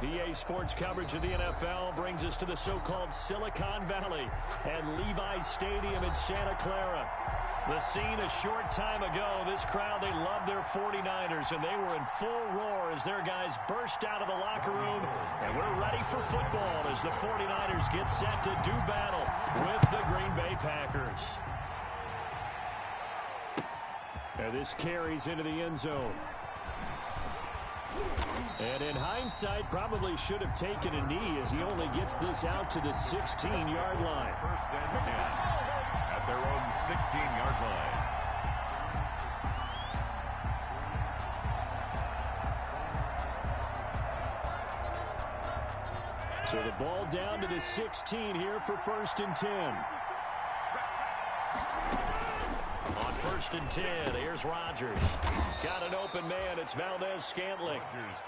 EA Sports coverage of the NFL brings us to the so-called Silicon Valley and Levi's Stadium in Santa Clara. The scene a short time ago, this crowd, they love their 49ers, and they were in full roar as their guys burst out of the locker room. And we're ready for football as the 49ers get set to do battle with the Green Bay Packers. And this carries into the end zone. And in hindsight, probably should have taken a knee as he only gets this out to the 16-yard line. First and 10 at their own 16-yard line. So the ball down to the 16 here for first and 10. On first and 10, here's Rodgers. Got an open man. It's Valdez-Scantling.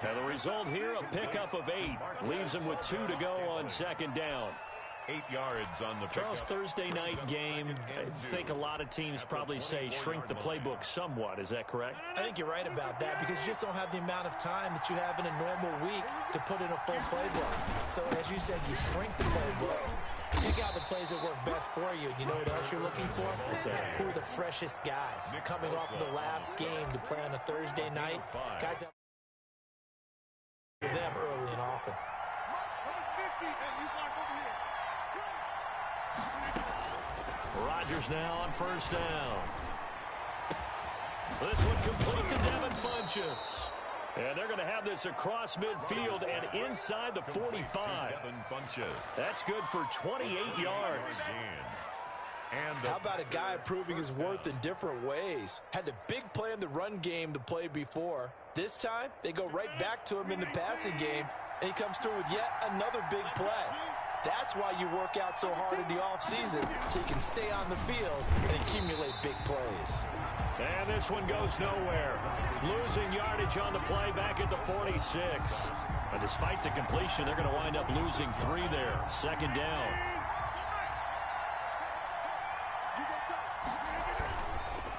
And the result here, a pickup of 8. Leaves him with 2 to go on second down. 8 yards on the Charles, Thursday night game, I think a lot of teams probably say shrink the playbook somewhat. Is that correct? I think you're right about that because you just don't have the amount of time that you have in a normal week to put in a full playbook. So, as you said, you shrink the playbook. Pick out the plays that work best for you. You know what else you're looking for? What's that? Who are the freshest guys? Coming off of the last game to play on a Thursday night. Guys out for them early and often. Rodgers now on first down. This one complete to Devin Funchess. And they're going to have this across midfield and inside the 45. That's good for 28 yards. How about a guy proving his worth in different ways? Had the big play in the run game to play before. This time, they go right back to him in the passing game, and he comes through with yet another big play. That's why you work out so hard in the offseason, so you can stay on the field and accumulate big plays. And this one goes nowhere. Losing yardage on the play back at the 46. But despite the completion, they're going to wind up losing 3 there. Second down.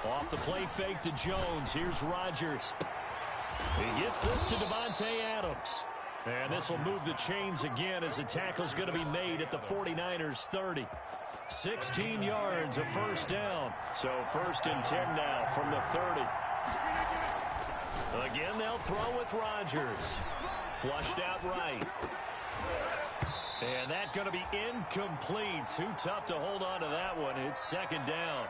Off the play fake to Jones. Here's Rodgers. He gets this to Devontae Adams. And this will move the chains again as the tackle's going to be made at the 49ers 30. 16 yards, a first down. So first and 10 now from the 30. Again, they'll throw with Rodgers. Flushed out right. And that's going to be incomplete. Too tough to hold on to that one. It's second down.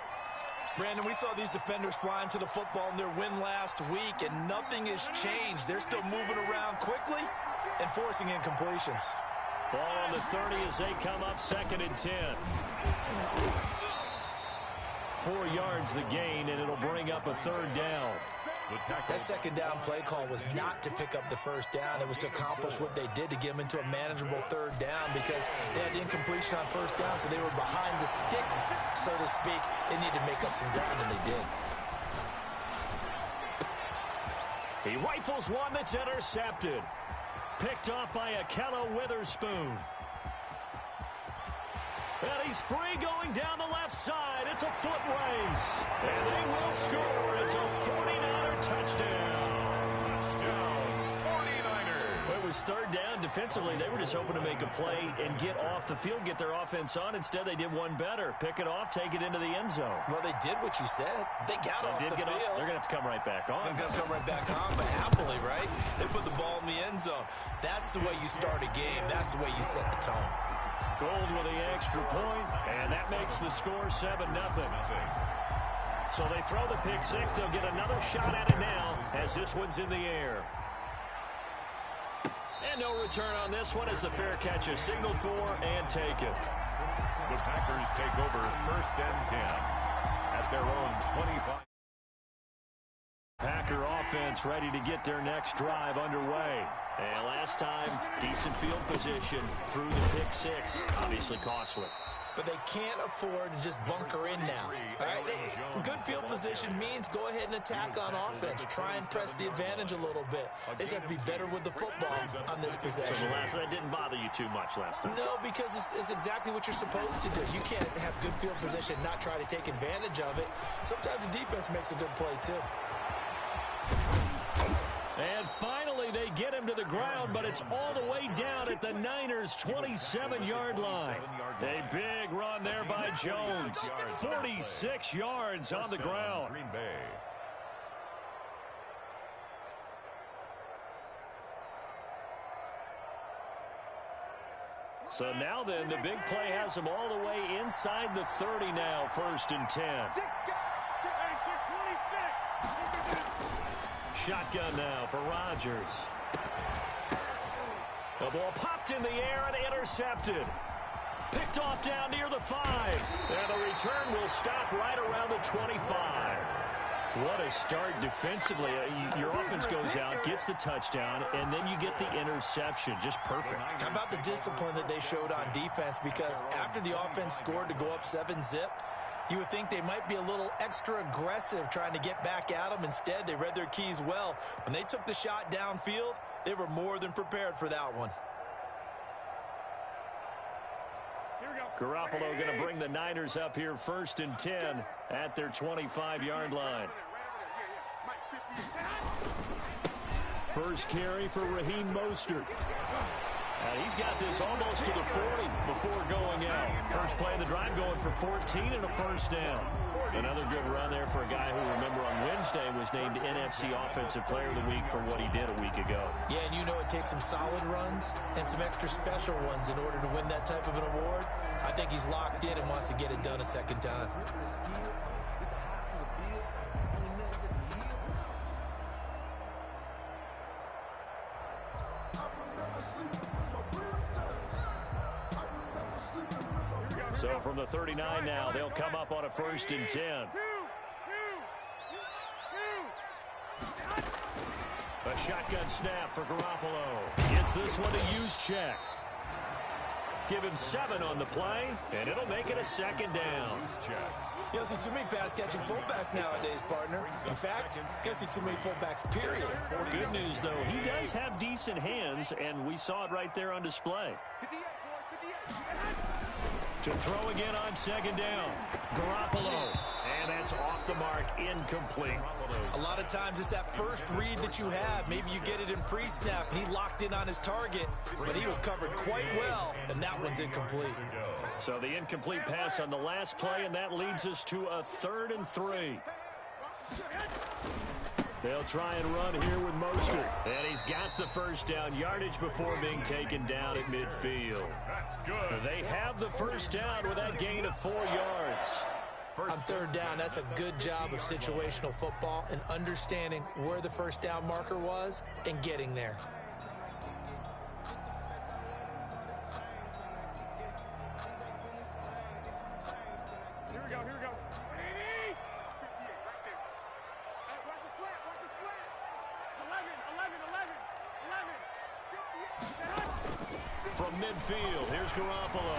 Brandon, we saw these defenders flying to the football in their win last week, and nothing has changed. They're still moving around quickly and forcing incompletions. Ball on the 30 as they come up second and 10. 4 yards the gain, and it'll bring up a third down. That second down play call was not to pick up the first down. It was to accomplish what they did to get them into a manageable third down because they had the incompletion on first down, so they were behind the sticks, so to speak. They needed to make up some ground, and they did. He rifles one that's intercepted. Picked off by Akello Witherspoon. And he's free going down the left side. It's a foot race. And they will score. It's a 49er touchdown. Touchdown, 49ers. It was third down. Defensively, they were just hoping to make a play and get off the field, get their offense on. Instead, they did one better. Pick it off, take it into the end zone. Well, they did what you said. They got off the field. They're going to have to come right back on. They're going to come right back on, but happily, right? They put the ball in the end zone. That's the way you start a game. That's the way you set the tone. Gold with the extra point, and that makes the score 7-0. So they throw the pick six. They'll get another shot at it now as this one's in the air. And no return on this one as the fair catch is signaled for and taken. The Packers take over first and 10 at their own 25. Packer offense ready to get their next drive underway. And last time, decent field position through the pick six. Obviously costly. But they can't afford to just bunker in now. All right? Good field position means go ahead and attack on offense. Try and press the advantage a little bit. They just have to be better with the football on this possession. So that didn't bother you too much last time? No, because it's exactly what you're supposed to do. You can't have good field position and not try to take advantage of it. Sometimes the defense makes a good play, too. And finally, they get him to the ground, but it's all the way down at the Niners' 27-yard line. A big run there by Jones. 46 yards on the ground. Green Bay. So now then, the big play has them all the way inside the 30 now, 1st and 10. Shotgun now for Rodgers. The ball popped in the air and intercepted. Picked off down near the 5. And the return will stop right around the 25. What a start defensively. Your offense goes out, gets the touchdown, and then you get the interception. Just perfect. How about the discipline that they showed on defense? Because after the offense scored to go up 7-zip, you would think they might be a little extra aggressive trying to get back at them. Instead, they read their keys well. When they took the shot downfield, they were more than prepared for that one. Garoppolo going to bring the Niners up here 1st and 10 at their 25-yard line. First carry for Raheem Mostert. And he's got this almost to the 40 before going out. First play of the drive going for 14 and a 1st down. Another good run there for a guy who, remember, on Wednesday was named NFC Offensive Player of the Week for what he did a week ago. Yeah, and you know it takes some solid runs and some extra special ones in order to win that type of an award. I think he's locked in and wants to get it done a second time. So from the 39 now, they'll come up on a 1st and 10. A shotgun snap for Garoppolo. Gets this one to use check. Give him 7 on the play, and it'll make it a 2nd down. You don't see too many pass-catching fullbacks nowadays, partner. In fact, you don't see too many fullbacks, period. Good news, though, he does have decent hands, and we saw it right there on display. To throw again on 2nd down. Garoppolo. And that's off the mark, incomplete. A lot of times it's that first read that you have. Maybe you get it in pre-snap, and he locked in on his target, but he was covered quite well, and that one's incomplete. So the incomplete pass on the last play, and that leads us to a 3rd and 3. They'll try and run here with Mostert. And he's got the 1st down yardage before being taken down at midfield. That's good. They have the 1st down with that gain of 4 yards. On 3rd down, that's a good job of situational football and understanding where the 1st down marker was and getting there. Here we go. Ready? 58, right there. Hey, watch the slant. 11. From midfield, here's Garoppolo.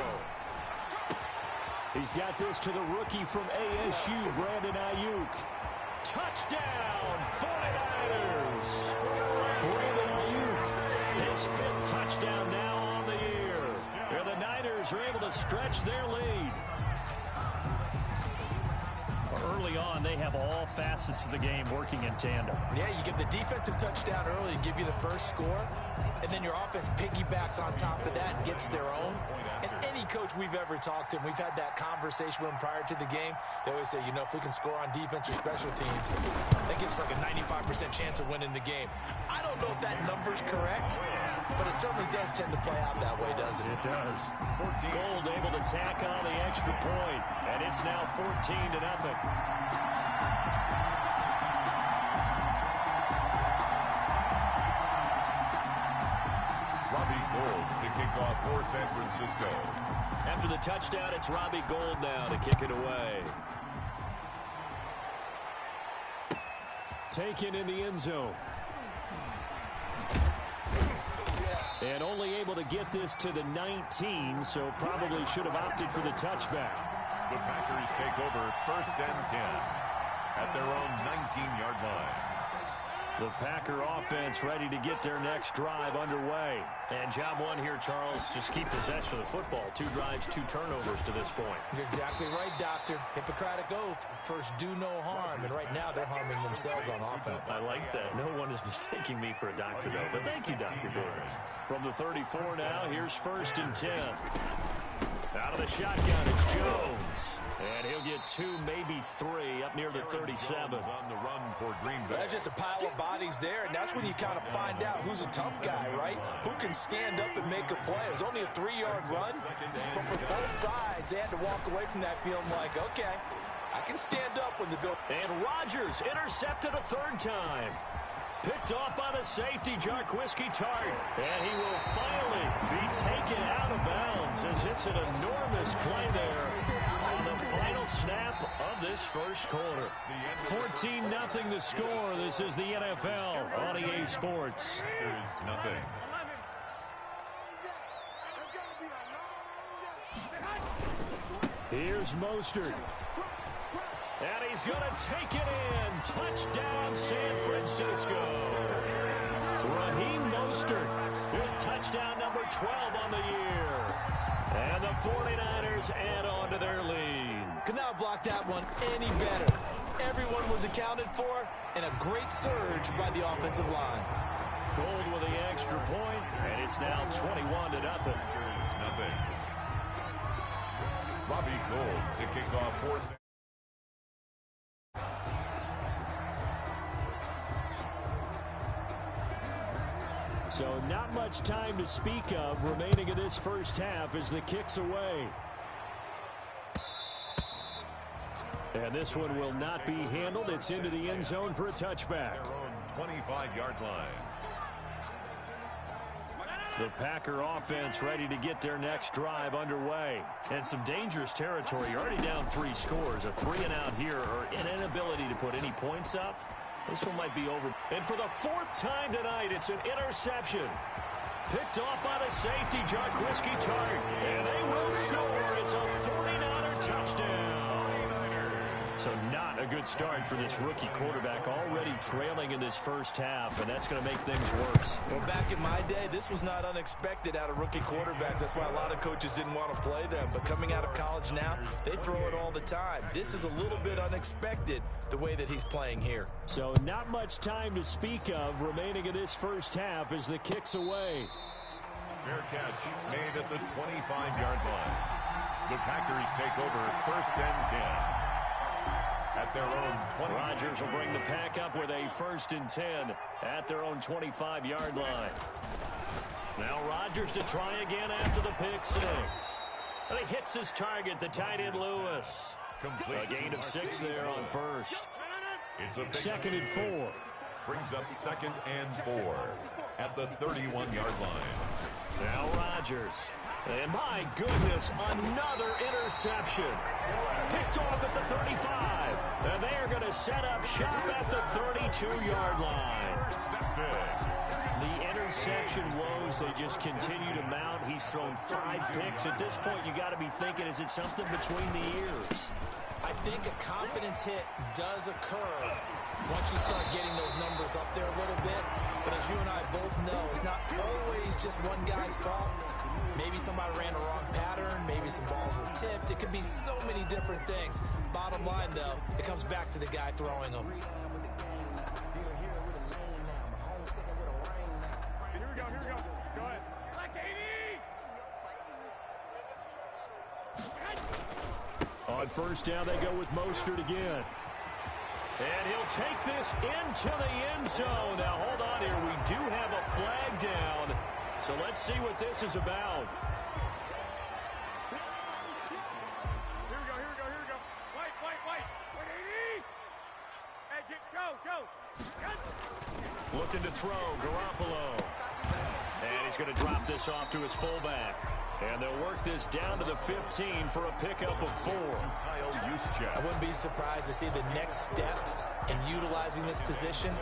He's got this to the rookie from ASU, Brandon Ayuk. Touchdown, 49ers. Brandon Ayuk, his 5th touchdown now on the year. And the Niners are able to stretch their lead. Early on, they have all facets of the game working in tandem. Yeah, you get the defensive touchdown early and give you the first score, and then your offense piggybacks on top of that and gets their own. And any coach we've ever talked to, and we've had that conversation with them prior to the game, they always say, you know, if we can score on defense or special teams, that gives us like a 95% chance of winning the game. I don't know if that number's correct, but it certainly does tend to play out that way, doesn't it? It does. 14. Gold able to tack on the extra point, and it's now 14-0. Robbie Gould to kick off for San Francisco. After the touchdown, it's Robbie Gould now to kick it away. Taken in the end zone. And only able to get this to the 19, so probably should have opted for the touchback. The Packers take over 1st and 10 at their own 19-yard line. The Packer offense ready to get their next drive underway. And job one here, Charles, just keep possession of the football. 2 drives, 2 turnovers to this point. You're exactly right, Doctor. Hippocratic oath. path. First, do no harm. And right now, they're harming themselves on offense. I like that. No one is mistaking me for a doctor, though. But thank you, Dr. Davis. From the 34 now, here's 1st and 10. Out of the shotgun, it's Jones. And he'll get 2, maybe 3, up near the 37. On the run for Green Bay. That's just a pile of bodies there, and that's when you kind of find out who's a tough guy, right? Who can stand up and make a play. It was only a 3-yard run, but for both sides, they had to walk away from that feeling like, okay, I can stand up when the go. And Rodgers intercepted a 3rd time. Picked off by the safety, Jarquiski Tart. And he will finally be taken out of bounds as it's an enormous play there on the final snap of this first quarter. 14-0 the score. This is the NFL on EA Sports. There's nothing. Here's Mostert. And he's going to take it in. Touchdown, San Francisco. Raheem Mostert with touchdown number 12 on the year. And the 49ers add on to their lead. Could not block that one any better. Everyone was accounted for, and a great surge by the offensive line. Gold with the extra point, and it's now 21-0. Nothing. Robbie Gould to kick off for. So not much time to speak of remaining in this first half as the kick's away. And this one will not be handled. It's into the end zone for a touchback. Their own 25-yard line. The Packer offense ready to get their next drive underway. And some dangerous territory. You're already down 3 scores. A 3-and-out here or an inability to put any points up. This one might be over. And for the 4th time tonight, it's an interception. Picked off by the safety, Jarquiski Tart. And they will score. It's a 49er touchdown. So not a good start for this rookie quarterback, already trailing in this first half, and that's going to make things worse. Well, back in my day, this was not unexpected out of rookie quarterbacks. That's why a lot of coaches didn't want to play them. But coming out of college now, they throw it all the time. This is a little bit unexpected, the way that he's playing here. So not much time to speak of remaining in this first half as the kick's away. Fair catch made at the 25-yard line. The Packers take over 1st and 10. At their own 20. Rodgers will bring the pack up with a 1st and 10 at their own 25-yard line. Now Rodgers to try again after the pick 6. And he hits his target, the tight end Lewis. A gain of 6 there on 1st. It's a 2nd and 4. Brings up 2nd and 4 at the 31-yard line. Now Rodgers. And my goodness, another interception. Picked off at the 35. And they are going to set up shop at the 32-yard line. The interception woes, they just continue to mount. He's thrown 5 picks. At this point, you got to be thinking, is it something between the ears? I think a confidence hit does occur once you start getting those numbers up there a little bit. But as you and I both know, it's not always just one guy's fault. Maybe somebody ran a wrong pattern. Maybe some balls were tipped. It could be so many different things. Bottom line, though, it comes back to the guy throwing them. Here we go. Go ahead. On 1st down, they go with Mostert again. And he'll take this into the end zone. Now, hold on here. We do have a flag down. So let's see what this is about. Here we go. Wait. Wait, 80. Hey, go. Looking to throw, Garoppolo. And he's going to drop this off to his fullback. And they'll work this down to the 15 for a pickup of 4. I wouldn't be surprised to see the next step in utilizing this position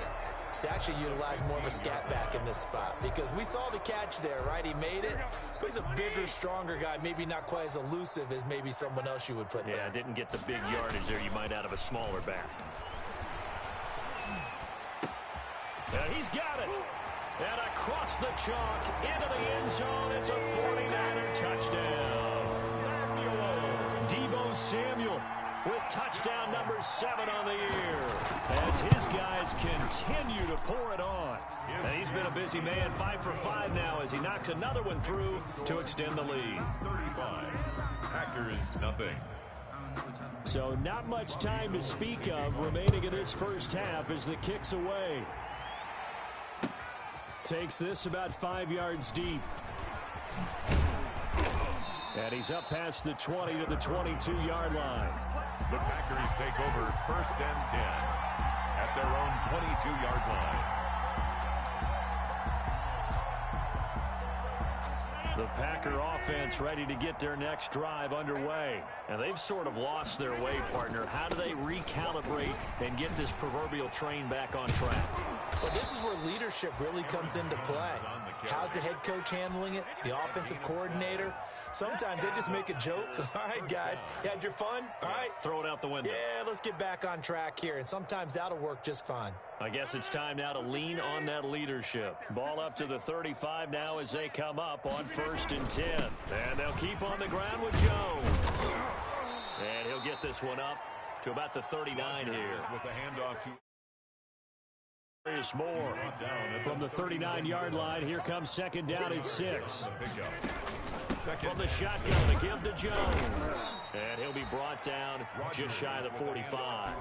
is to actually utilize more of a scat back in this spot. Because we saw the catch there, right? He made it, but he's a bigger, stronger guy. Maybe not quite as elusive as maybe someone else you would put there. Yeah, didn't get the big yardage there you might out of a smaller back. And he's got it. And across the chalk into the end zone, it's a 49er touchdown. Deebo Samuel with touchdown number 7 on the year as his guys continue to pour it on. And he's been a busy man, 5 for 5 now as he knocks another one through to extend the lead. 35. Packers nothing. So not much time to speak of remaining in this first half as the kick's away. Takes this about 5 yards deep. And he's up past the 20 to the 22-yard line. The Packers take over 1st and 10 at their own 22-yard line. The Packer offense ready to get their next drive underway. And they've sort of lost their way, partner. How do they recalibrate and get this proverbial train back on track? Well, this is where leadership really comes into play. How's the head coach handling it? The offensive coordinator? Sometimes they just make a joke. All right, guys, you had your fun? All right. Throw it out the window. Yeah, let's get back on track here. And sometimes that'll work just fine. I guess it's time now to lean on that leadership. Ball up to the 35 now as they come up on 1st and 10. And they'll keep on the ground with Jones. And he'll get this one up to about the 39 here. With a handoff to more from the 39-yard line. Here comes 2nd down at 6. From the shotgun, a give to Jones. And he'll be brought down just shy of the 45.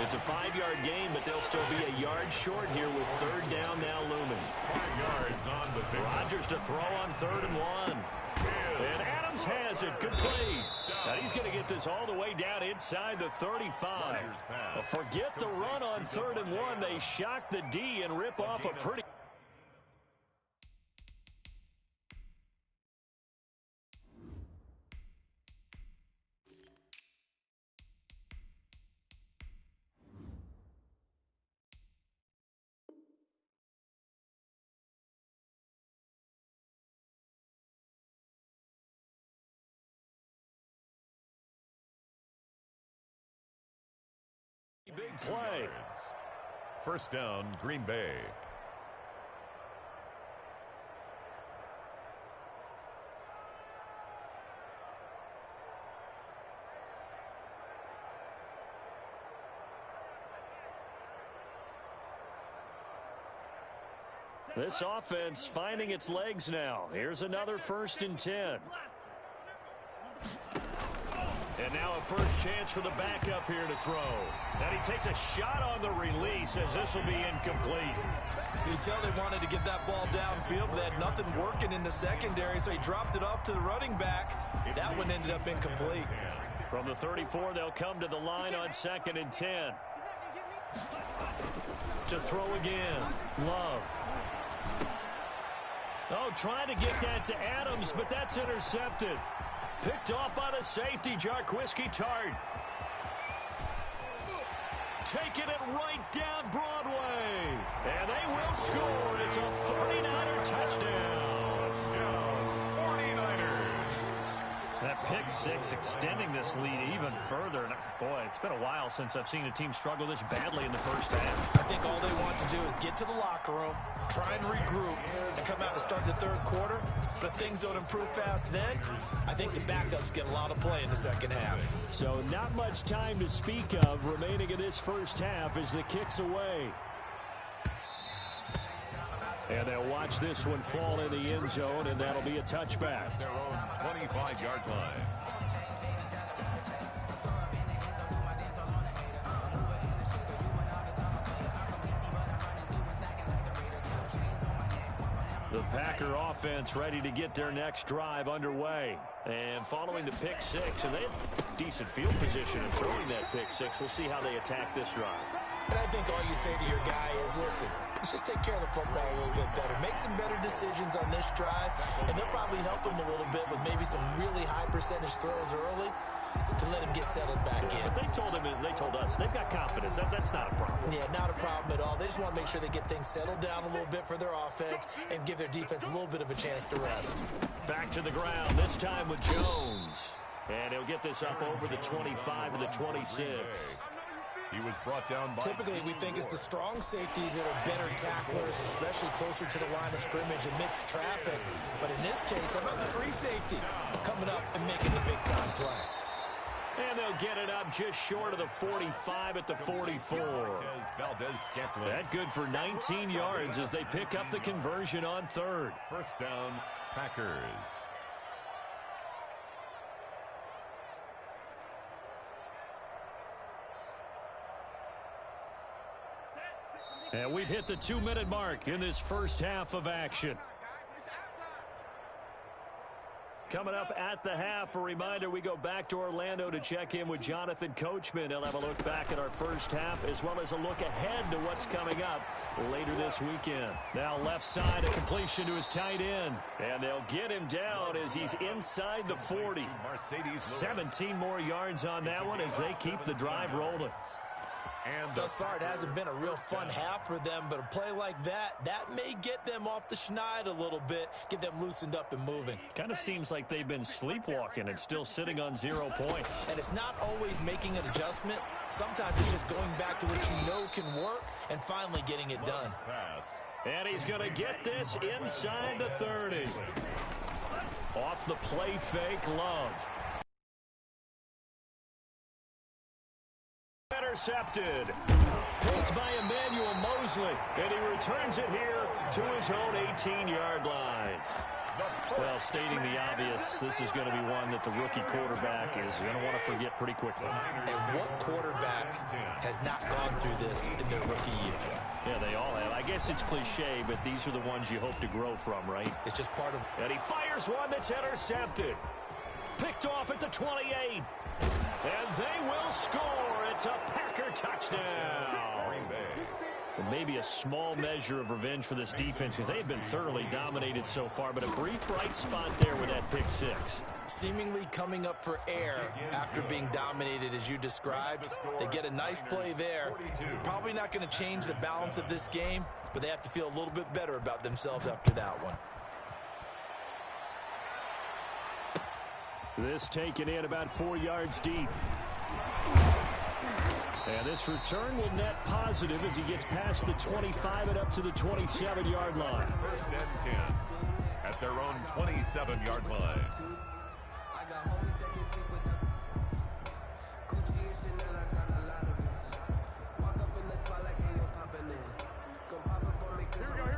It's a 5-yard gain, but they'll still be a yard short here with 3rd down now looming. 5 yards on the pick. Rodgers to throw on 3rd and 1. And Adams has it. Good play. Now he's going to get this all the way down inside the 35. Well, forget the run on 3rd and 1. They shock the D and rip off a pretty... big play. 1st down, Green Bay. This offense finding its legs now. Here's another 1st and 10. And now a first chance for the backup here to throw. And he takes a shot on the release as this will be incomplete. You tell they wanted to get that ball downfield, but they had nothing working in the secondary, so he dropped it off to the running back. That one ended up incomplete. From the 34, they'll come to the line on 2nd and 10. To throw again. Love. Oh, trying to get that to Adams, but that's intercepted. Picked off by the safety, Jarquiski Tart. Taking it right down Broadway. And they will score. It's a 49er touchdown. 49ers. That pick six extending this lead even further. And boy, it's been a while since I've seen a team struggle this badly in the first half. I think all they want to do is get to the locker room, try and regroup, and come out to start the 3rd quarter. But if things don't improve fast then, I think the backups get a lot of play in the 2nd half. So not much time to speak of remaining in this first half as the kick's away. And they'll watch this one fall in the end zone, and that'll be a touchback. Their own 25-yard line. The Packer offense ready to get their next drive underway. And following the pick six, and they had decent field position in throwing that pick six. We'll see how they attack this drive. And I think all you say to your guy is, listen, let's just take care of the football a little bit better. Make some better decisions on this drive, and they'll probably help him a little bit with maybe some really high percentage throws early to let him get settled back in. But they told us they've got confidence. That's not a problem. Yeah, not a problem at all. They just want to make sure they get things settled down a little bit for their offense and give their defense a little bit of a chance to rest. Back to the ground, this time with Jones. And he'll get this up over the 25 to the 26. He was brought down by... Typically, we think it's the strong safeties that are better tacklers, especially closer to the line of scrimmage amidst traffic. But in this case, how about the free safety coming up and making the big-time play? And they'll get it up just short of the 45 at the 44. That good for 19 yards as they pick up the conversion on third. First down, Packers. And we've hit the 2-minute mark in this first half of action. Coming up at the half, a reminder, we go back to Orlando to check in with Jonathan Coachman. He'll have a look back at our first half as well as a look ahead to what's coming up later this weekend. Now left side, a completion to his tight end. And they'll get him down as he's inside the 40. 17 more yards on that one as they keep the drive rolling. And thus far, it hasn't been a real fun half for them, but a play like that may get them off the schneid a little bit, get them loosened up and moving. Kind of seems like they've been sleepwalking and still sitting on 0 points. And it's not always making an adjustment. Sometimes it's just going back to what you know can work and finally getting it done. And he's going to get this inside the 30. Off the play fake, Love. Intercepted. Picked by Emmanuel Mosley, and he returns it here to his own 18-yard line. Well, stating the obvious, this is going to be one that the rookie quarterback is going to want to forget pretty quickly. And what quarterback has not gone through this in their rookie year? Yeah, they all have. I guess it's cliche, but these are the ones you hope to grow from, right? It's just part of... And he fires one that's intercepted. Picked off at the 28. And they will score. It's a Packer touchdown. And maybe a small measure of revenge for this defense because they've been thoroughly dominated so far, but a brief bright spot there with that pick six. Seemingly coming up for air after being dominated as you described. They get a nice play there. Probably not going to change the balance of this game, but they have to feel a little bit better about themselves after that one. This taken in about 4 yards deep. And this return will net positive as he gets past the 25 and up to the 27-yard line. First and 10 at their own 27-yard line.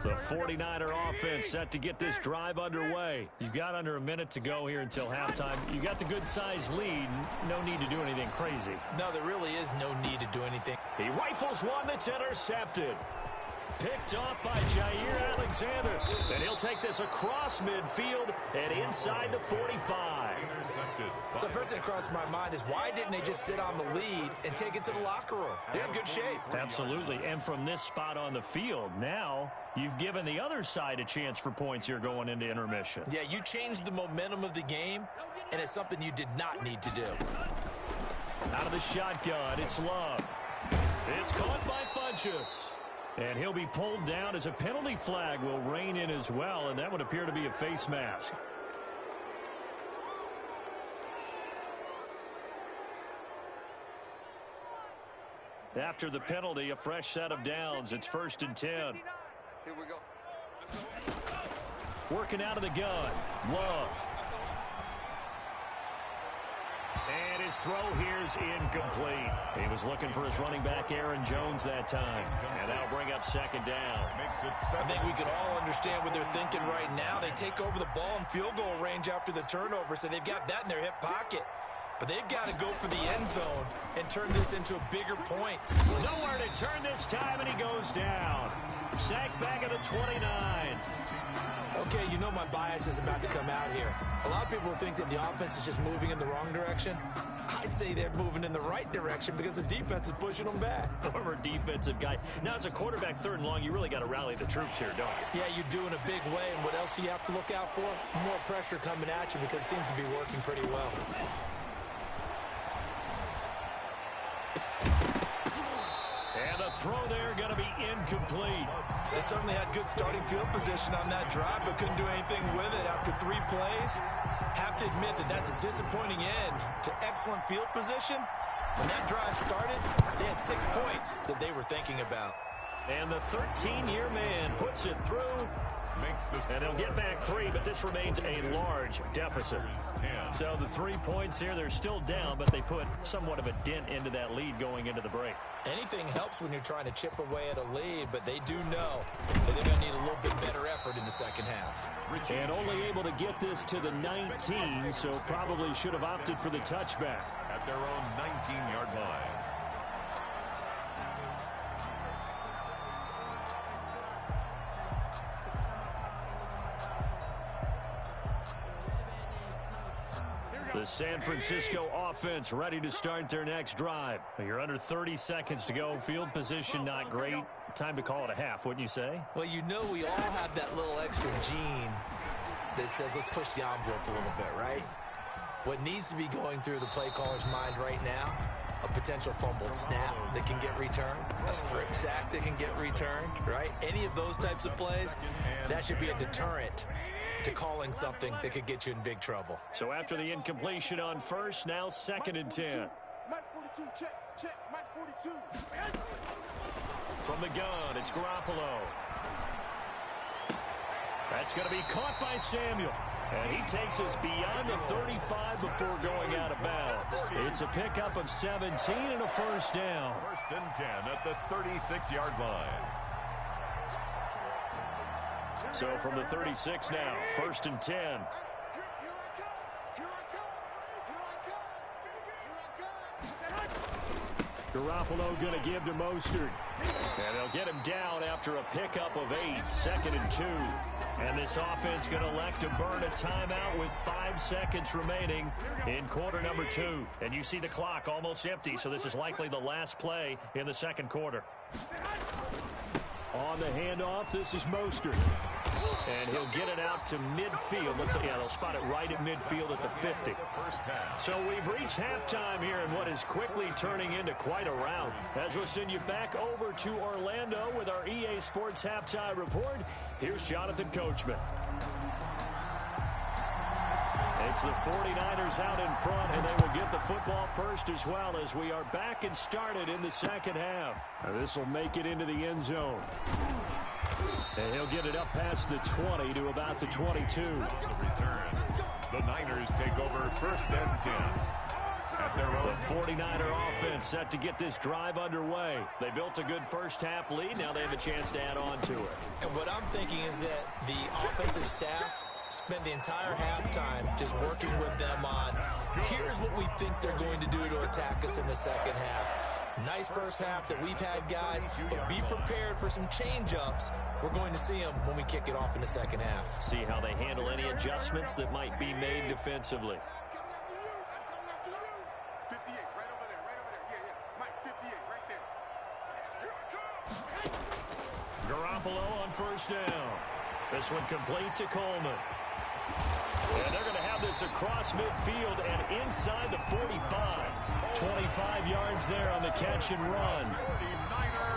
The 49er offense set to get this drive underway. You've got under a minute to go here until halftime. You got the good-sized lead. No need to do anything crazy. No, there really is no need to do anything. He rifles one that's intercepted. Picked off by Jair Alexander. And he'll take this across midfield and inside the 45. So first thing that crossed my mind is why didn't they just sit on the lead and take it to the locker room? They're in good shape. Absolutely. And from this spot on the field, now you've given the other side a chance for points here going into intermission. Yeah, you changed the momentum of the game, and it's something you did not need to do. Out of the shotgun, it's Love. It's caught by Funchess. And he'll be pulled down as a penalty flag will rein in as well, and that would appear to be a face mask. After the penalty, a fresh set of downs. It's 1st and 10. Here we go. Working out of the gun. Love. And his throw here's incomplete. He was looking for his running back, Aaron Jones, that time. And that'll bring up 2nd down. I think we can all understand what they're thinking right now. They take over the ball in field goal range after the turnover, so they've got that in their hip pocket. But they've got to go for the end zone and turn this into bigger points. Nowhere to turn this time, and he goes down. Sacked back at the 29. Okay, you know my bias is about to come out here. A lot of people think that the offense is just moving in the wrong direction. I'd say they're moving in the right direction because the defense is pushing them back. Former defensive guy. Now, as a quarterback 3rd and long, you really got to rally the troops here, don't you? Yeah, you do in a big way. And what else do you have to look out for? More pressure coming at you because it seems to be working pretty well. And the throw there going to be incomplete. They certainly had good starting field position on that drive, but couldn't do anything with it after 3 plays. Have to admit that that's a disappointing end to excellent field position. When that drive started, they had 6 points that they were thinking about. And the 13-year man puts it through. And they'll get back 3, but this remains a large deficit. So the 3 points here, they're still down, but they put somewhat of a dent into that lead going into the break. Anything helps when you're trying to chip away at a lead, but they do know that they're going to need a little bit better effort in the second half. And only able to get this to the 19, so probably should have opted for the touchback. At their own 19-yard line. The San Francisco offense ready to start their next drive. You're under 30 seconds to go. Field position not great. Time to call it a half, wouldn't you say? Well, you know we all have that little extra gene that says let's push the envelope a little bit, right? What needs to be going through the play caller's mind right now, a potential fumbled snap that can get returned, a strip sack that can get returned, right? Any of those types of plays, that should be a deterrent to calling something that could get you in big trouble. So after the incompletion on first, now 2nd and 10. Mike 42, check, Mike 42. From the gun, it's Garoppolo. That's going to be caught by Samuel. And he takes us beyond the 35 before going out of bounds. It's a pickup of 17 and a first down. 1st and 10 at the 36-yard line. So from the 36 now, 1st and 10. Garoppolo going to give to Mostert. And they'll get him down after a pickup of 8, 2nd and 2. And this offense going to elect to burn a timeout with 5 seconds remaining in quarter number 2. And you see the clock almost empty, so this is likely the last play in the second quarter. On the handoff, this is Mostert. And he'll get it out to midfield. Let's see, yeah, they'll spot it right at midfield at the 50. So we've reached halftime here in what is quickly turning into quite a rout. As we'll send you back over to Orlando with our EA Sports Halftime Report, here's Jonathan Coachman. It's the 49ers out in front, and they will get the football first as well as we are back and started in the second half. This will make it into the end zone. And he'll get it up past the 20 to about the 22. The Niners take over 1st and 10. At their own. The 49er offense set to get this drive underway. They built a good first half lead. Now they have a chance to add on to it. And what I'm thinking is that the offensive staff spent the entire halftime just working with them on here's what we think they're going to do to attack us in the second half. Nice first half that we've had, guys, but be prepared for some change-ups. We're going to see them when we kick it off in the second half. See how they handle any adjustments that might be made defensively. 58, right over there. Yeah. Mike 58, right there. Garoppolo on first down. This one complete to Coleman. And they're going to have this across midfield and inside the 45. 25 yards there on the catch and run.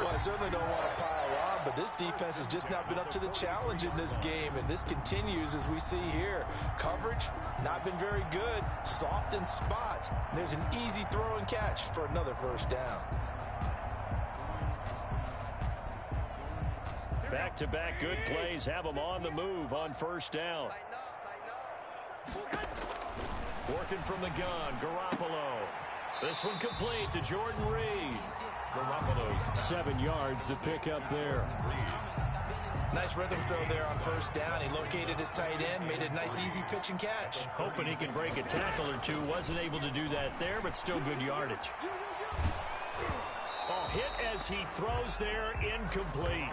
Well, I certainly don't want to pile on, but this defense has just not been up to the challenge in this game, and this continues as we see here. Coverage, not been very good. Soft in spots. There's an easy throw and catch for another first down. Back-to-back good plays have them on the move on first down. Working from the gun, Garoppolo. This one complete to Jordan Reed. Garoppolo's 7 yards, the pickup there. Nice rhythm throw there on first down. He located his tight end, made a nice easy pitch and catch. Hoping he could break a tackle or two. Wasn't able to do that there, but still good yardage. Oh, hit as he throws there, incomplete.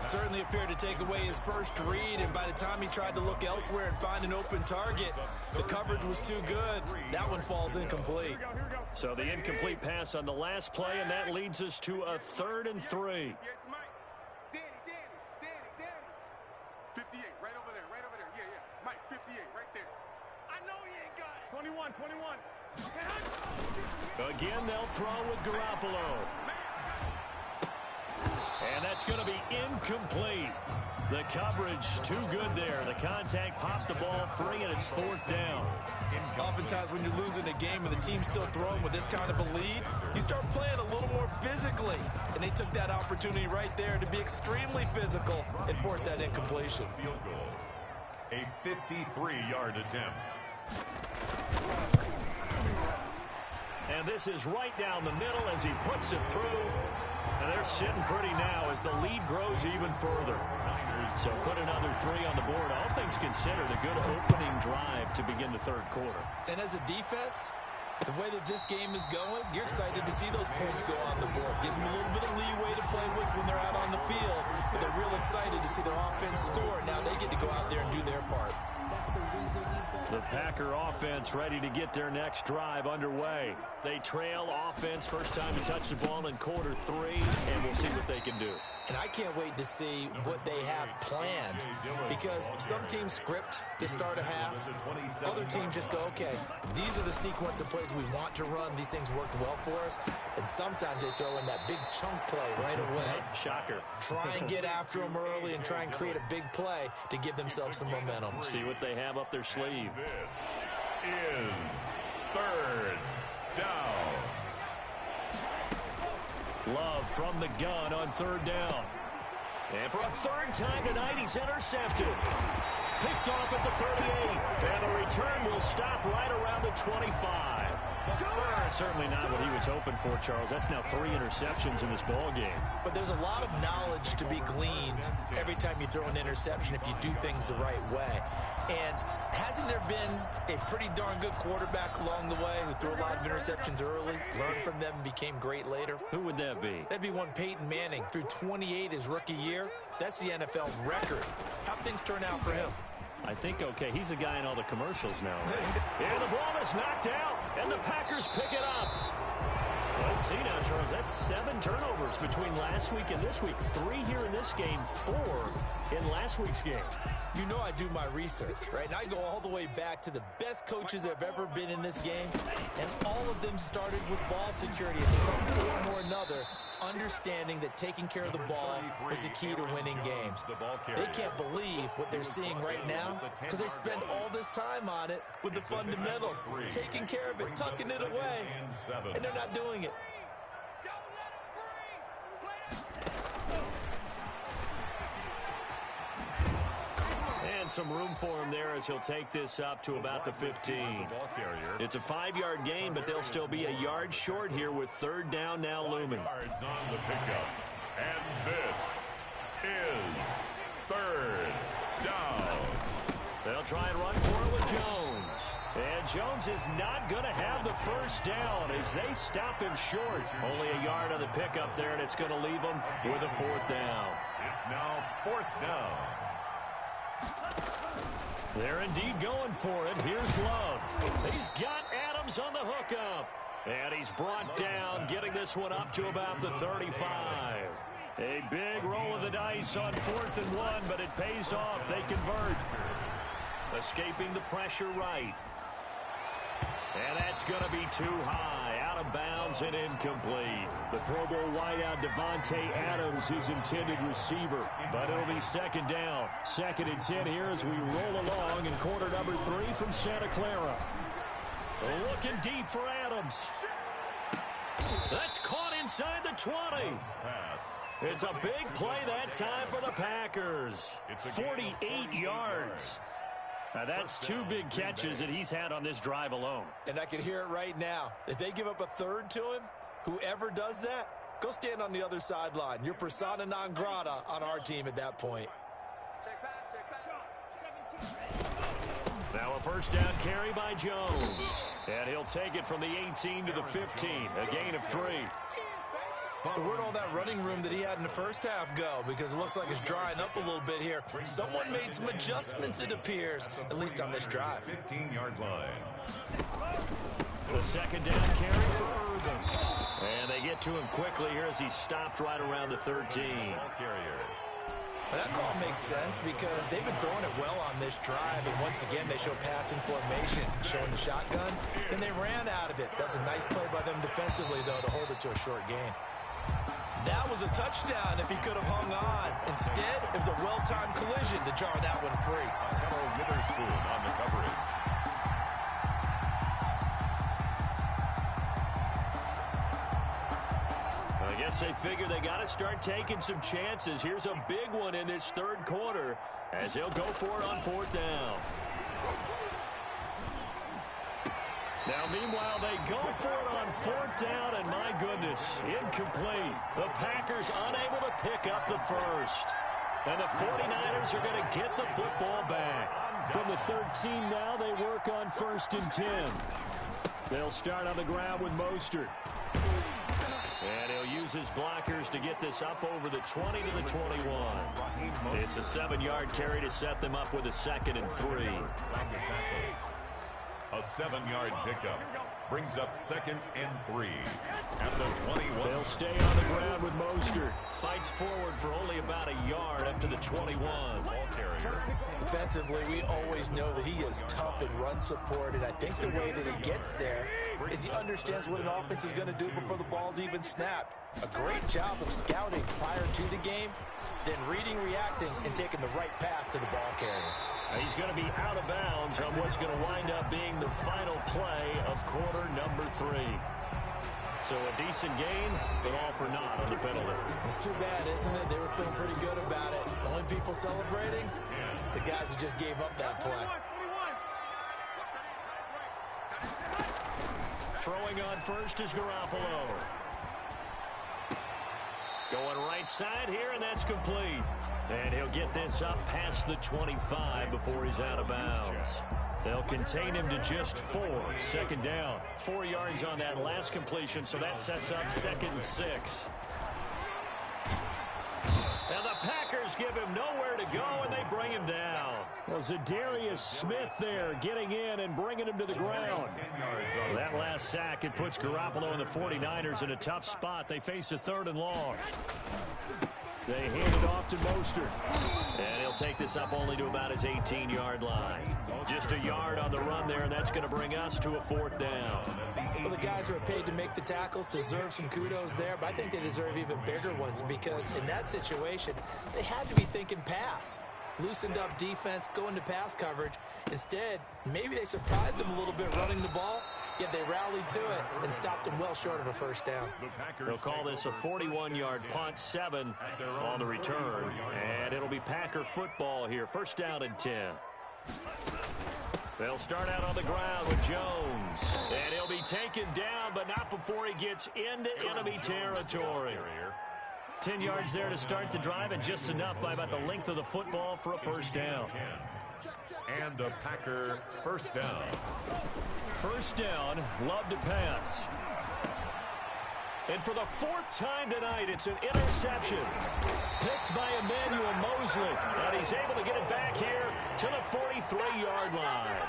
Certainly appeared to take away his first read, and by the time he tried to look elsewhere and find an open target, the coverage was too good. That one falls incomplete. So the incomplete pass on the last play, and that leads us to a 3rd and 3. 58, right over there. Yeah. Mike 58, right there. I know he ain't got it. 21. Again, they'll throw with Garoppolo. And that's going to be incomplete. The coverage too good there. The contact popped the ball free, and it's 4th down. Oftentimes when you're losing a game and the team's still throwing with this kind of a lead, you start playing a little more physically. And and they took that opportunity right there to be extremely physical and force that incompletion. Field goal. A 53-yard attempt. And this is right down the middle as he puts it through. And they're sitting pretty now as the lead grows even further. So put another 3 on the board. All things considered, a good opening drive to begin the third quarter. And as a defense, the way that this game is going, you're excited to see those points go on the board. Gives them a little bit of leeway to play with when they're out on the field. But they're real excited to see their offense score. Now they get to go out there and do their part. The Packer offense ready to get their next drive underway. They trail offense, first time to touch the ball in quarter 3, and we'll see what they can do. And I can't wait to see what they have planned, because some teams script to start a half. Other teams just go, okay, these are the sequence of plays we want to run. These things worked well for us. And sometimes they throw in that big chunk play right away. Shocker. Try and get after them early and try and create a big play to give themselves some momentum. See what they have up their sleeve. This is third down. Love from the gun on third down. And for a third time tonight, he's intercepted. Picked off at the 38. And the return will stop right around the 25. Certainly not what he was hoping for, Charles. That's now 3 interceptions in this ball game. But there's a lot of knowledge to be gleaned every time you throw an interception if you do things the right way. And hasn't there been a pretty darn good quarterback along the way who threw a lot of interceptions early, learned from them, and became great later? Who would that be? That'd be one Peyton Manning. Threw 28 his rookie year. That's the NFL record. How'd things turn out for him? I think, okay, he's a guy in all the commercials now, right? And the ball is knocked out, and the Packers pick it up. Let's see now, Charles. That's 7 turnovers between last week and this week. 3 here in this game, 4 in last week's game. You know I do my research, right? And I go all the way back to the best coaches that have ever been in this game, and all of them started with ball security in some form or another, understanding that taking care of the ball is the key to winning games. They can't believe what they're seeing right now because they spend all this time on it with the fundamentals, taking care of it, tucking it away, and they're not doing it. And some room for him there as he'll take this up to about the 15. It's a 5-yard gain, but they'll still be a yard short here with third down now looming. Yards on the pickup. And this is third down. They'll try and run for it with Jones. And Jones is not going to have the first down as they stop him short. Only a yard on the pickup there, and it's going to leave him with a 4th down. It's now 4th down. They're indeed going for it. Here's Love. He's got Adams on the hookup. And he's brought down, getting this one up to about the 35. A big roll of the dice on 4th and 1, but it pays off. They convert. Escaping the pressure right. And that's going to be too high. Out of bounds and incomplete. The Pro Bowl wideout Devontae Adams, his intended receiver. But it'll be 2nd down. 2nd and 10 here as we roll along in quarter number 3 from Santa Clara. Looking deep for Adams. That's caught inside the 20. It's a big play that time for the Packers. 48 yards. Now that's 2 big catches that he's had on this drive alone. And I can hear it right now. If they give up a 3rd to him, whoever does that, go stand on the other sideline. You're persona non grata on our team at that point. Now a first down carry by Jones. And he'll take it from the 18 to the 15. A gain of 3. So where'd all that running room that he had in the first half go? Because it looks like it's drying up a little bit here. Someone made some adjustments, it appears, at least on this drive. 15-yard line. The 2nd down carry for Urban. And they get to him quickly here as he stopped right around the 13. That call makes sense because they've been throwing it well on this drive, and once again they show passing formation, showing the shotgun, and they ran out of it. That's a nice play by them defensively, though, to hold it to a short gain. That was a touchdown if he could have hung on. Instead, it was a well-timed collision to jar that one free. Hello, Witherspoon on the coverage. I guess guess they figure they got to start taking some chances. Here's a big one in this third quarter as he'll go for it on fourth down. Now, meanwhile, they go for it on fourth down, and my goodness, incomplete. The Packers unable to pick up the first. And the 49ers are going to get the football back. From the 13 now, they work on 1st and 10. They'll start on the ground with Mostert. And he'll use his blockers to get this up over the 20 to the 21. It's a 7-yard carry to set them up with a 2nd and 3. A 7-yard pickup brings up 2nd and 3 at the 21. They'll stay on the ground with Mostert. Fights forward for only about a yard up to the 21. Ball carrier. Defensively, we always know that he is tough in run support, and I think the way that he gets there is he understands what an offense is going to do before the ball's even snapped. A great job of scouting prior to the game, then reading, reacting, and taking the right path to the ball carrier. He's going to be out of bounds on what's going to wind up being the final play of quarter number 3. So a decent gain, but all for naught on the penalty. It's too bad, isn't it? They were feeling pretty good about it. The only people celebrating, the guys who just gave up that play. Throwing on first is Garoppolo. Going right side here, and that's complete. And he'll get this up past the 25 before he's out of bounds. They'll contain him to just 4. 2nd down. 4 yards on that last completion, so that sets up 2nd and 6. And the Packers give him nowhere to go, and they bring him down. Well, Zadarius Smith there getting in and bringing him to the ground. That last sack, it puts Garoppolo and the 49ers in a tough spot. They face a 3rd and long. They hand it off to Mostert. And he'll take this up only to about his 18-yard line. Just a yard on the run there, and that's going to bring us to a 4th down. Well, the guys who are paid to make the tackles deserve some kudos there, but I think they deserve even bigger ones because in that situation, they had to be thinking pass. Loosened up defense, going to pass coverage. Instead, maybe they surprised them a little bit running the ball, yet they rallied to it and stopped them well short of a 1st down. They'll call this a 41-yard punt, 7 on the return, and it'll be Packer football here. 1st down and 10. They'll start out on the ground with Jones, and he'll be taken down, but not before he gets into enemy territory. 10 yards there to start the drive, and just enough by about the length of the football for a 1st down. And a Packer 1st down. 1st down, love to pass. And for the 4th time tonight, it's an interception. Picked by Emmanuel Mosley. And he's able to get it back here to the 43-yard line.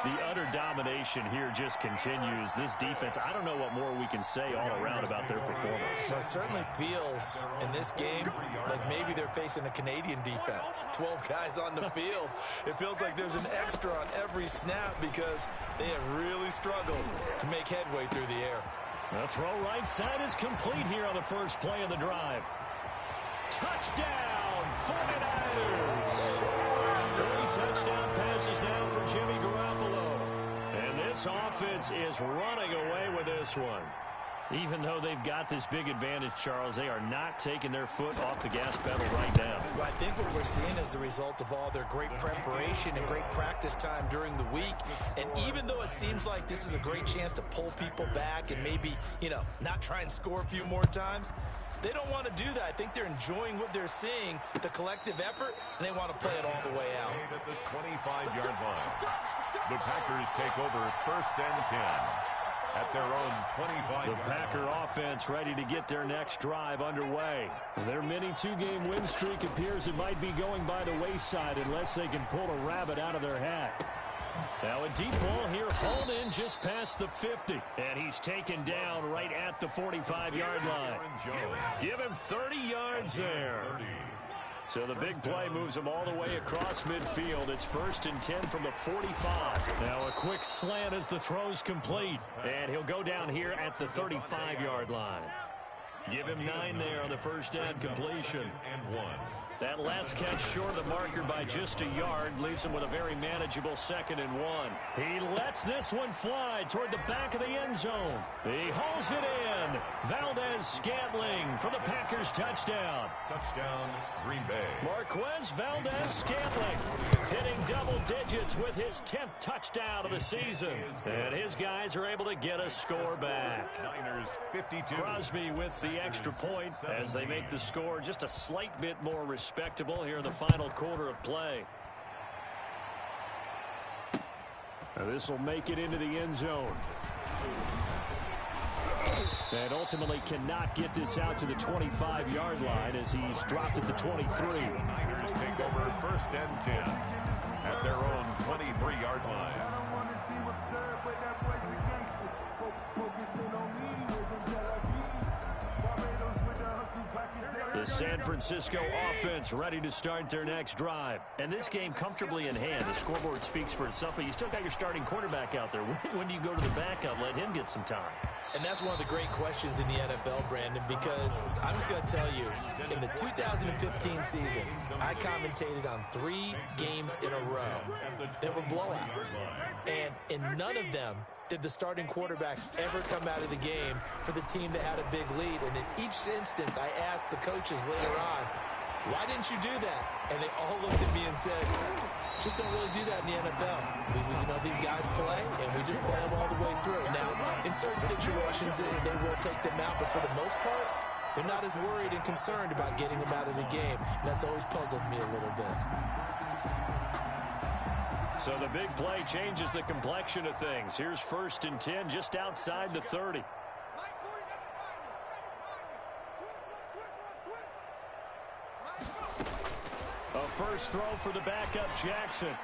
The utter domination here just continues. This defense, I don't know what more we can say all around about their performance. Well, it certainly feels in this game like maybe they're facing a Canadian defense. 12 guys on the field. It feels like there's an extra on every snap because they have really struggled to make headway through the air. The throw right side is complete here on the first play of the drive. Touchdown, 49ers! 3 touchdown passes now for Jimmy Garoppolo. And this offense is running away with this one. Even though they've got this big advantage, Charles, they are not taking their foot off the gas pedal right now. Well, I think what we're seeing is the result of all their great preparation and great practice time during the week. And even though it seems like this is a great chance to pull people back and maybe, not try and score a few more times, they don't want to do that. I think they're enjoying what they're seeing, the collective effort, and they want to play it all the way out. At the 25-yard line, the Packers take over 1st and 10. At their own 25. The Packer offense ready to get their next drive underway. Their mini 2-game win streak appears it might be going by the wayside unless they can pull a rabbit out of their hat. Now a deep ball here, hauled in just past the 50. And he's taken down right at the 45-yard line. Give him 30 yards there. So the big play moves him all the way across midfield. It's 1st and 10 from the 45. Now a quick slant as the throw's complete. And he'll go down here at the 35-yard line. Give him 9 there on the 1st down completion. And 1. That last catch short of the marker by just a yard leaves him with a very manageable 2nd and 1. He lets this one fly toward the back of the end zone. He hauls it in. Valdez Scantling for the Packers touchdown. Touchdown, Green Bay. Marquez Valdes-Scantling hitting double digits with his 10th touchdown of the season. And his guys are able to get a score back. Niners 52. Crosby with the extra point as they make the score just a slight bit more respectable here in the final quarter of play. This will make it into the end zone. And ultimately cannot get this out to the 25-yard line as he's dropped at the 23. Niners take over first and 10 at their own 23-yard line. The San Francisco offense ready to start their next drive. And this game comfortably in hand. The scoreboard speaks for itself, but you still got your starting quarterback out there. When do you go to the backup, let him get some time? And that's one of the great questions in the NFL, Brandon, because I'm just going to tell you, in the 2015 season, I commentated on 3 games in a row that were blowouts. And in none of them did the starting quarterback ever come out of the game for the team that had a big lead. And in each instance, I asked the coaches later on, why didn't you do that? And they all looked at me and said, just don't really do that in the NFL. You know, these guys play, and we just play them all the way through. Now, in certain situations, they will take them out, but for the most part, they're not as worried and concerned about getting them out of the game. And that's always puzzled me a little bit. So the big play changes the complexion of things. Here's first and 10 just outside the 30. A first throw for the backup Jackson.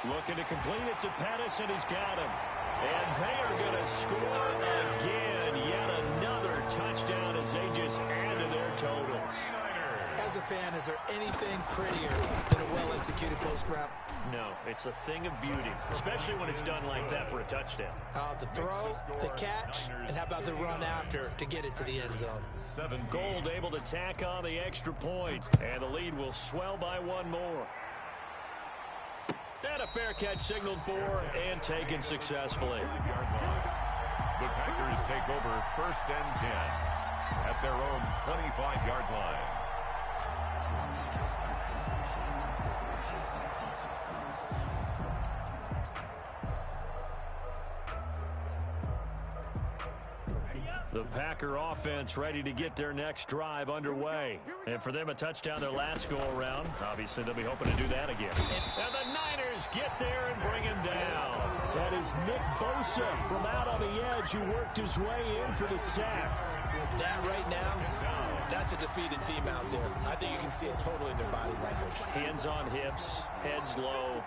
Looking to complete it to Pettis, and he's got him. And they are going to score again. Yet another touchdown as they just add to their totals. As a fan, is there anything prettier than a well-executed post route? No, it's a thing of beauty, especially when it's done like that for a touchdown. The throw, the catch, and how about the run after to get it to the end zone? Gold able to tack on the extra point, and the lead will swell by one more. And a fair catch signaled for and taken successfully. The Packers take over first and 10 at their own 25-yard line. The Packer offense ready to get their next drive underway. And for them, a touchdown their last go-around. Obviously, they'll be hoping to do that again. And the Niners get there and bring him down. That is Nick Bosa from out on the edge who worked his way in for the sack. That right now, that's a defeated team out there. I think you can see it totally in their body language. Hands on hips, heads low.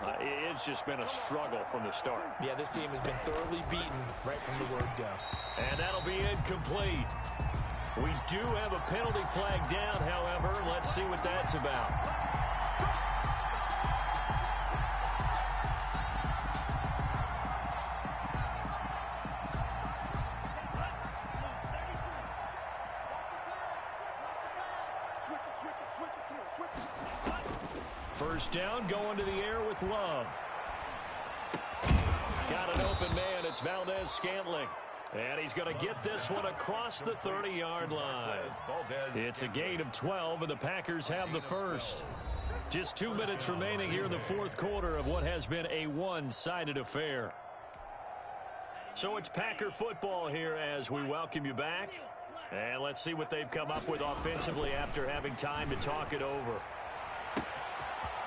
It's just been a struggle from the start. Yeah, this team has been thoroughly beaten right from the word go. And that'll be incomplete. We do have a penalty flag down, however. Let's see what that's about. First down, going to the air with Love. Got an open man. It's Valdes-Scantling. And he's going to get this one across the 30-yard line. It's a gain of 12, and the Packers have the first. Just 2 minutes remaining here in the fourth quarter of what has been a one-sided affair. So it's Packer football here as we welcome you back. And let's see what they've come up with offensively after having time to talk it over.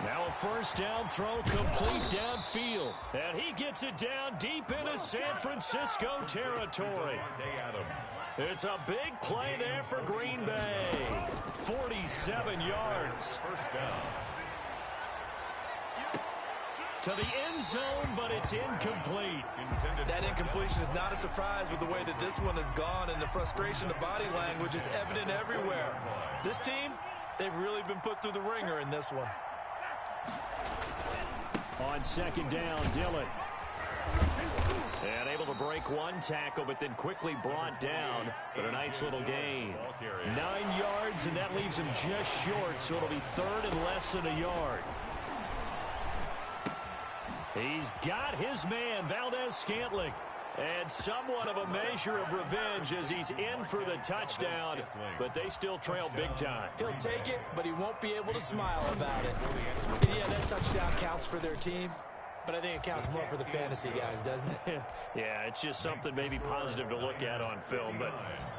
Now a first down throw complete downfield. And he gets it down deep into San Francisco territory. It's a big play there for Green Bay. 47 yards. First down. To the end zone, but it's incomplete. That incompletion is not a surprise with the way that this one has gone, and the frustration of body language is evident everywhere. This team, they've really been put through the ringer in this one. On second down, Dillon. And able to break one tackle, but then quickly brought down. But a nice little gain. 9 yards, and that leaves him just short, so it'll be third and less than a yard. He's got his man, Valdes-Scantling. And somewhat of a measure of revenge as he's in for the touchdown, but they still trail big time. He'll take it, but he won't be able to smile about it. And yeah, that touchdown counts for their team, but I think it counts more for the fantasy guys, doesn't it? Yeah, it's just something maybe positive to look at on film, but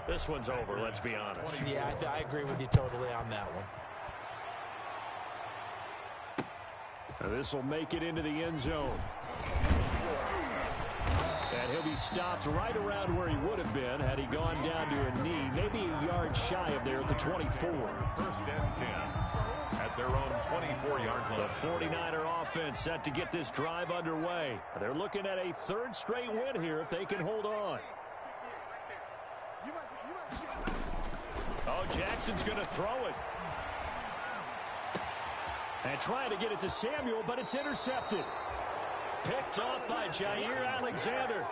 this one's over, let's be honest. Yeah, I agree with you totally on that one. This will make it into the end zone. And he'll be stopped right around where he would have been had he gone down to a knee, maybe a yard shy of there at the 24. First and 10 at their own 24-yard line. The 49er offense set to get this drive underway. They're looking at a third straight win here if they can hold on. Oh, Jackson's going to throw it. And trying to get it to Samuel, but it's intercepted. Picked off by Jair Alexander.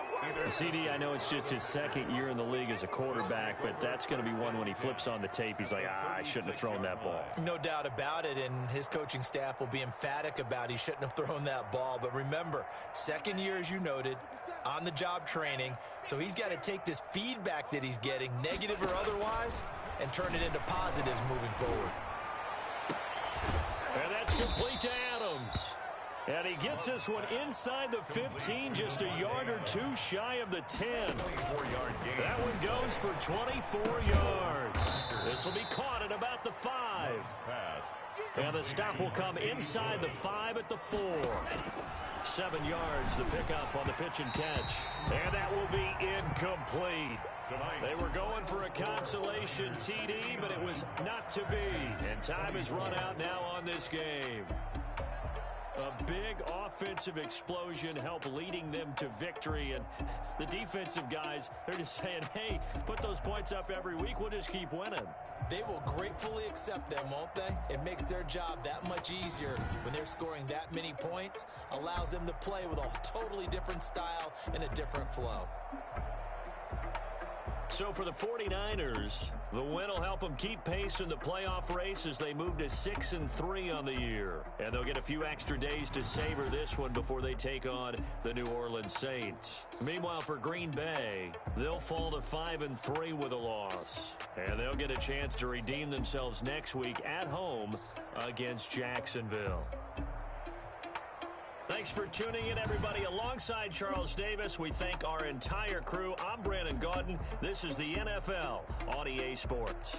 CD, I know it's just his second year in the league as a quarterback, but that's going to be one when he flips on the tape. He's like, I shouldn't have thrown that ball. No doubt about it, and his coaching staff will be emphatic about he shouldn't have thrown that ball. But remember, second year, as you noted, on-the-job training, so he's got to take this feedback that he's getting, negative or otherwise, and turn it into positives moving forward. And that's complete to Adams. And he gets this one inside the 15, just a yard or two shy of the 10. That one goes for 24 yards. This will be caught at about the 5. And the stop will come inside the 5 at the 4. 7 yards, the pickup on the pitch and catch. And that will be incomplete. They were going for a consolation TD, but it was not to be. And time is run out now on this game. A big offensive explosion helped leading them to victory. And the defensive guys, they're just saying, hey, put those points up every week. We'll just keep winning. They will gratefully accept them, won't they? It makes their job that much easier when they're scoring that many points. Allows them to play with a totally different style and a different flow. So for the 49ers, the win will help them keep pace in the playoff race as they move to 6-3 on the year. And they'll get a few extra days to savor this one before they take on the New Orleans Saints. Meanwhile, for Green Bay, they'll fall to 5-3 with a loss. And they'll get a chance to redeem themselves next week at home against Jacksonville. Thanks for tuning in, everybody. Alongside Charles Davis, we thank our entire crew. I'm Brandon Gaudin. This is the NFL on EA Sports.